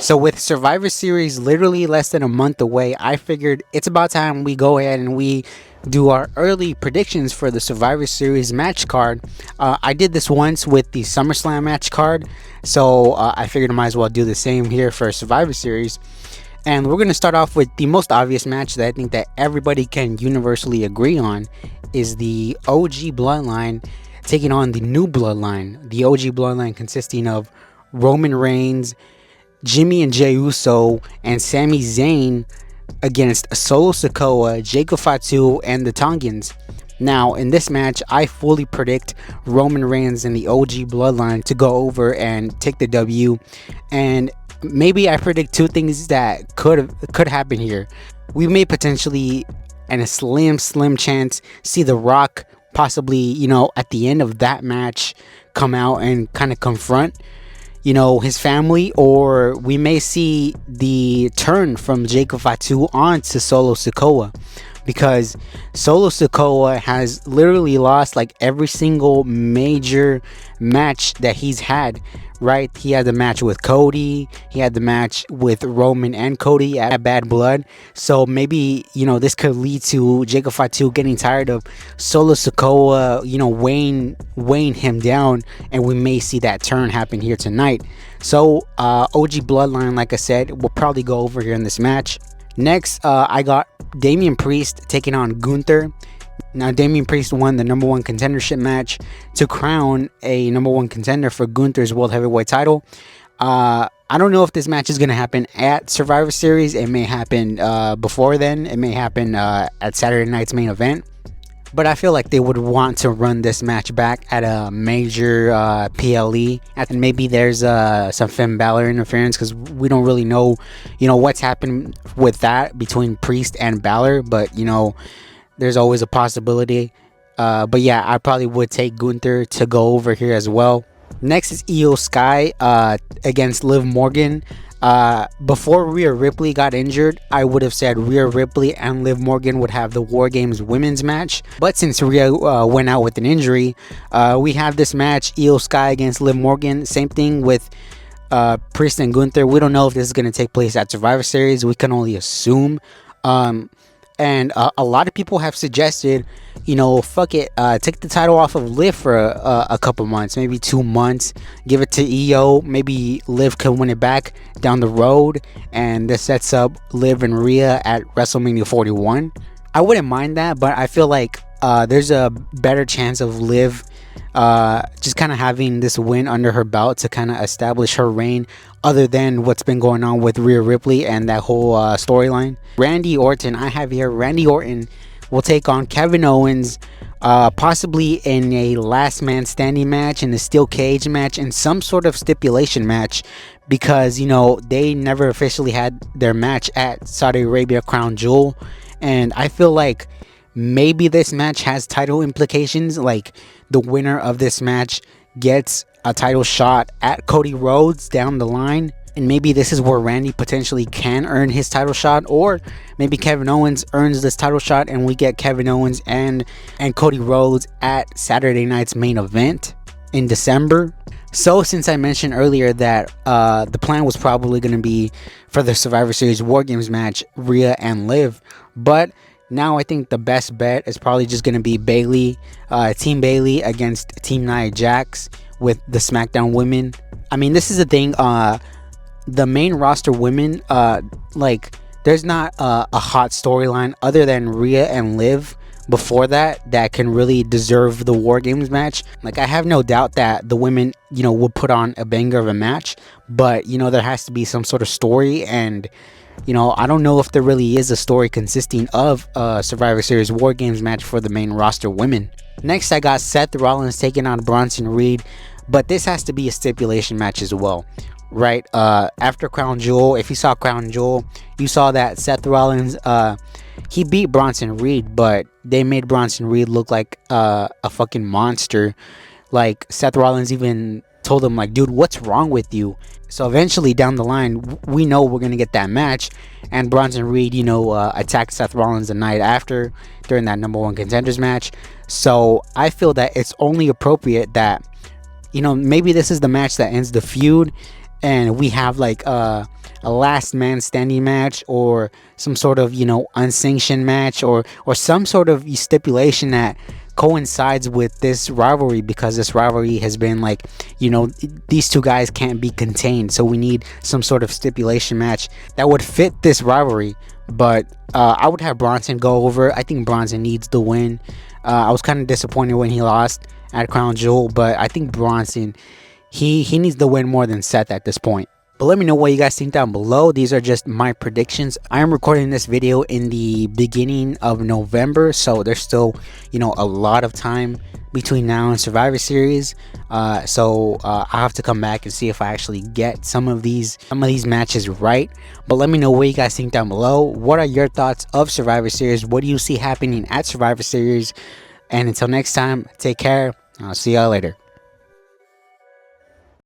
So with Survivor Series literally less than a month away, I figured it's about time we go ahead and we do our early predictions for the Survivor Series match card. I did this once with the SummerSlam match card, so I figured I might as well do the same here for Survivor Series. And we're going to start off with the most obvious match that I think that everybody can universally agree on is the OG Bloodline taking on the new Bloodline. The OG Bloodline consisting of Roman Reigns, Jimmy and Jey Uso, and Sami Zayn against Solo Sikoa, Jacob Fatu, and the Tongans. Now, in this match, I fully predict Roman Reigns and the OG Bloodline to go over and take the W. And maybe I predict two things that could happen here. We may potentially, and a slim chance, see The Rock possibly, at the end of that match come out and kind of confront his family, or we may see the turn from Jacob Fatu on to Solo Sikoa, because Solo Sikoa has literally lost like every single major match that he's had, right? He had the match with Cody, he had the match with Roman and Cody at Bad Blood. So maybe, this could lead to Jacob Fatu getting tired of Solo Sikoa, weighing him down, and we may see that turn happen here tonight. So OG Bloodline, like I said, will probably go over here in this match. Next, I got Damian Priest taking on Gunther. Now, Damian Priest won the number one contendership match to crown a number one contender for Gunther's World Heavyweight title. I don't know if this match is going to happen at Survivor Series. It may happen before then. It may happen at Saturday night's main event. But I feel like they would want to run this match back at a major PLE. And maybe there's some Finn Balor interference, because we don't really know, what's happened with that between Priest and Balor. But, there's always a possibility. But yeah, I probably would take Gunther to go over here as well. Next is Io Sky against Liv Morgan. Before Rhea Ripley got injured, I would have said Rhea Ripley and Liv Morgan would have the War Games women's match. But since Rhea went out with an injury, we have this match, Io Sky against Liv Morgan. Same thing with Priest and Gunther. We don't know if this is going to take place at Survivor Series. We can only assume. And a lot of people have suggested, fuck it, take the title off of Liv for a couple months, maybe 2 months, give it to Io, maybe Liv can win it back down the road, and this sets up Liv and Rhea at WrestleMania 41. I wouldn't mind that, but I feel like there's a better chance of Liv just kind of having this win under her belt to kind of establish her reign, other than what's been going on with Rhea Ripley and that whole storyline. Randy Orton, I have here, Randy Orton will take on Kevin Owens, possibly in a last man standing match, in a steel cage match, in some sort of stipulation match, because they never officially had their match at Saudi Arabia Crown Jewel. And I feel like maybe this match has title implications, like the winner of this match gets a title shot at Cody Rhodes down the line, and maybe this is where Randy potentially can earn his title shot, or maybe Kevin Owens earns this title shot and we get Kevin Owens and Cody Rhodes at Saturday night's main event in December. So since I mentioned earlier that the plan was probably going to be for the Survivor Series War Games match, Rhea and Liv, but now I think the best bet is probably just going to be Bayley, Team Bayley against Team Nia Jax with the SmackDown women. I mean, this is the thing, the main roster women, there's not a hot storyline other than Rhea and Liv before that can really deserve the War Games match. Like, I have no doubt that the women, will put on a banger of a match, but, there has to be some sort of story, and I don't know if there really is a story consisting of a Survivor Series War Games match for the main roster women. Next, I got Seth Rollins taking on Bronson Reed, but this has to be a stipulation match as well, right? After Crown Jewel, if you saw Crown Jewel, you saw that Seth Rollins, he beat Bronson Reed, but they made Bronson Reed look like a fucking monster. Like, Seth Rollins even told him, like, dude, what's wrong with you? So eventually down the line, we know we're going to get that match, and Bronson Reed, attacked Seth Rollins the night after during that number one contenders match. So I feel that it's only appropriate that, maybe this is the match that ends the feud, and we have like a last man standing match, or some sort of, unsanctioned match, or some sort of stipulation that coincides with this rivalry, because this rivalry has been like, these two guys can't be contained, so we need some sort of stipulation match that would fit this rivalry. But I would have Bronson go over. I think Bronson needs the win. I was kind of disappointed when he lost at Crown Jewel, but I think Bronson, he needs the win more than Seth at this point. But let me know what you guys think down below. These are just my predictions. I am recording this video in the beginning of November, so there's still, a lot of time between now and Survivor Series. So I have to come back and see if I actually get some of these matches right. But let me know what you guys think down below. What are your thoughts of Survivor Series? What do you see happening at Survivor Series? And until next time, take care. I'll see y'all later.